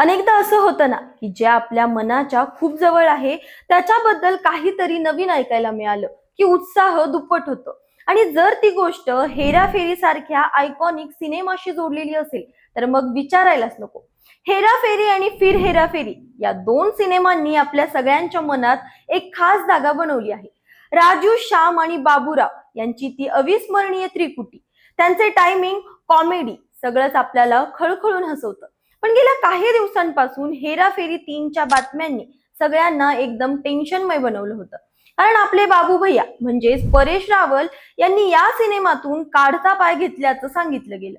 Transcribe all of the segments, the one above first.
अनेकदा असं होतं ना की जे आपल्या मनाच्या खूप जवळ आहे त्याच्याबद्दल काहीतरी नवीन ऐकायला मिळालं की उत्साह दुप्पट होतो। आणि जर ती गोष्ट हेराफेरी सारख्या आयकॉनिक सिनेमाशी जोडलेली असेल तर मग विचारायलाच नको। हेराफेरी आणि फिर हेराफेरी या दोन सिनेमांनी आपल्या सगळ्यांच्या मनात एक खास जागा बनवली आहे। राजू, श्याम आणि बाबूराव यांची ती अविस्मरणीय त्रिकुटी, त्यांचे टायमिंग, कॉमेडी सगळंच आपल्याला खळखळून हसवतं। पण गेल्या काही दिवसांपासून हेराफेरी 3च्या बातम्यांनी सगळ्यांना एकदम टेन्शनमय बनवलं होतं। कारण आपले बाबू भैया म्हणजेच परेश रावल यांनी या सिनेमातून काढता पाय घेतल्याचं सांगितलं गेलं।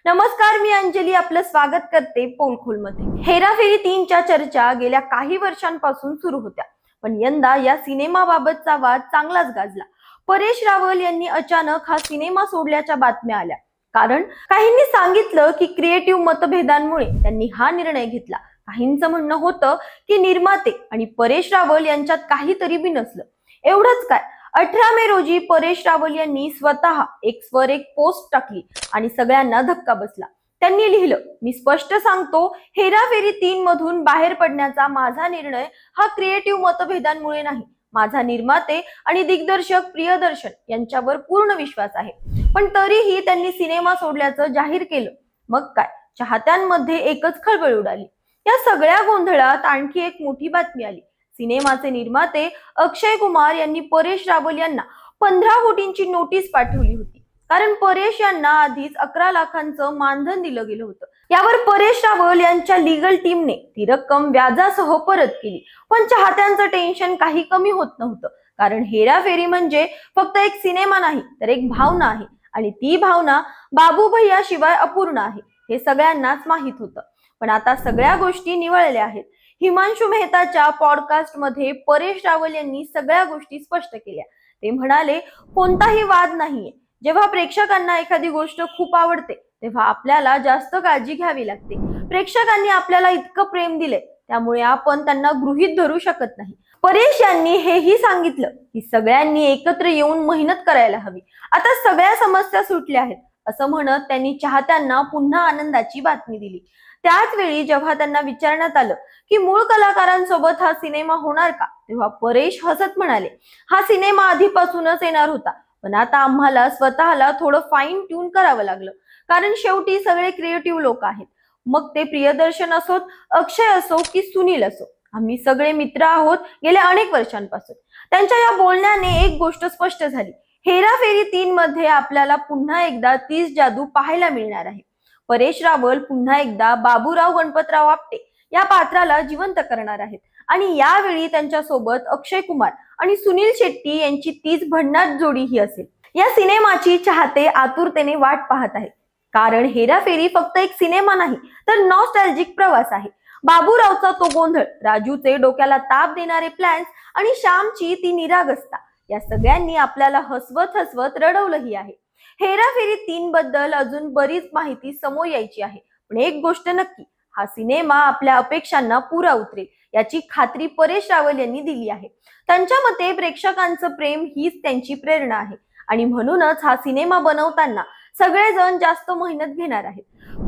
नमस्कार, मी अंजली आपलं स्वागत करते पोलखोलमध्ये। हेराफेरी 3च्या चर्चा गेल्या काही वर्षांपासून सुरू होत्या, पण यंदा या सिनेमाबाबतचा वाद चांगलाच गाजला। परेश रावल यांनी अचानक हा सिनेमा सोडल्याच्या बातम्या आल्या। कारण काहींनी सांगितलं की क्रिएटिव्ह मतभेदांमुळे त्यांनी हा निर्णय घेतला। काहींचं म्हणणं होतं की निर्माते आणि परेश रावल यांच्यात काहीतरी बिनसलं। एवढंच काय, 18 मे रोजी परेश रावल यांनी स्वतः एक्सवर एक पोस्ट टाकली आणि सगळ्यांना धक्का बसला। त्यांनी लिहिलं, मी स्पष्ट सांगतो, हेराफेरी 3 मधून बाहेर पडण्याचा माझा निर्णय हा क्रिएटिव्ह मतभेदांमुळे नाही। माझा निर्माते आणि दिग्दर्शक प्रियदर्शन यांच्यावर पूर्ण विश्वास आहे। पण तरीही त्यांनी सिनेमा सोडल्याचं जाहीर केलं। मग काय, चाहत्यांमध्ये एकच खळबळ उडाली। या सगळ्या गोंधळात आणखी एक मोठी बातमी आली। सिनेमाचे निर्माते अक्षय कुमार यांनी परेश रावल यांना 15 कोटींची नोटीस पाठवली होती। कारण परेश यांना आधीच 11 लाखांचं मानधन दिलं गेलं होतं। यावर परेश रावल यांच्या लीगल टीमने ती रक्कम व्याजासह परत केली। पण चाहत्यांचं टेन्शन काही कमी होत नव्हतं। कारण हेराफेरी म्हणजे फक्त एक सिनेमा नाही, तर एक भावना आहे, आणि ती भावना बाबू भैया शिवाय अपूर्ण आहे हे सगळ्यांनाच माहित होतं। पण आता सगळ्या गोष्टी निवळल्या आहेत। हिमांशु मेहताच्या पॉडकास्ट मध्ये परेश रावल यांनी सगळ्या गोष्टी स्पष्ट केल्या। ते म्हणाले, कोणताही वाद नाहीये। जेव्हा प्रेक्षकांना एखादी गोष्ट खूप आवडते तेव्हा आपल्याला जास्त काळजी घ्यावी लागते। प्रेक्षकांनी आपल्याला इतकं प्रेम दिले, त्यामुळे आपण त्यांना गृहीत धरू शकत नाही। परेश यांनी हेही सांगितलं की सगळ्यांनी एकत्र येऊन मेहनत करायला हवी। आता सगळ्या समस्या सुटल्या आहेत असं म्हणत त्यांनी चाहत्यांना पुन्हा आनंदाची बातमी दिली। त्याच वेळी जेव्हा त्यांना विचारण्यात आलं की मूळ कलाकारांसोबत हा सिनेमा होणार का, तेव्हा परेश हसत म्हणाले, हा सिनेमा आधीपासूनच येणार होता, पण आता आम्हाला स्वतःला थोडं फाईन ट्यून करावं लागलं। कारण शेवटी सगळे क्रिएटिव्ह लोक आहेत। मग ते प्रियदर्शन असोत, अक्षय असो की सुनील असो, आम्ही सगळे मित्र आहोत गेल्या अनेक वर्षांपासून। त्यांच्या या बोलण्याने एक गोष्ट स्पष्ट झाली, हेराफेरी 3 मध्ये आपल्याला पुन्हा एकदा तीच जादू पाहायला मिळणार आहे। परेश रावल पुन्हा एकदा बाबूराव गणपतराव आपटे या पात्राला जिवंत करणार आहेत, आणि यावेळी त्यांच्या सोबत अक्षय कुमार आणि सुनील शेट्टी यांची तीच भन्नाट जोडी ही असेल। या सिनेमाची चाहते आतुरतेने वाट पाहत आहेत। कारण हेराफेरी फक्त एक सिनेमा नाही, तर नॉस्टॅल्जिक प्रवास आहे। बाबूरावचा तो गोंधळ, राजूचे डोक्याला ताप देणारे प्लॅन्स आणि श्यामची ती निरागसता, या सगळ्यांनी आपल्याला हसवत हसवत रडवलंही आहे। हेराफेरी 3 बद्दल अजून बरीच माहिती समोर यायची आहे, पण एक गोष्ट नक्की, हा सिनेमा आपल्या अपेक्षांना पुरा उतरेल याची खात्री परेश रावल यांनी दिली आहे। त्यांच्या मते प्रेक्षकांचं प्रेम हीच त्यांची प्रेरणा आहे, आणि म्हणूनच हा सिनेमा बनवताना सगळेजण जास्त मेहनत घेणार आहेत।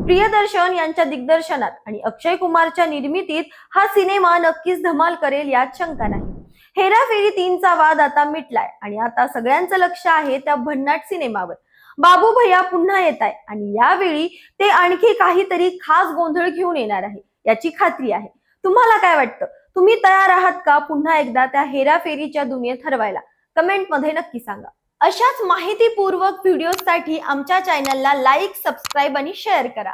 प्रियदर्शन यांच्या दिग्दर्शनात आणि अक्षय कुमारच्या निर्मितीत हा सिनेमा नक्कीच धमाल करेल यात शंका नाही। हेराफेरी 3चा वाद आता मिटलाय, आणि आता सगळ्यांचं लक्ष आहे त्या भन्नाट सिनेमावर। बाबू भैया पुन्हा येत आहे, आणि यावेळी ते आणखी काहीतरी खास गोंधळ घेऊन येणार आहे याची खात्री आहे। तुम्हाला काय वाटतं? तुम्ही तयार आहात का पुन्हा एकदा त्या हेराफेरीच्या दुनियेत हरवायला? कमेंट मध्ये नक्की सांगा। अशाच माहितीपूर्वक व्हिडिओसाठी आमच्या चॅनलला लाईक, सबस्क्राईब आणि शेअर करा।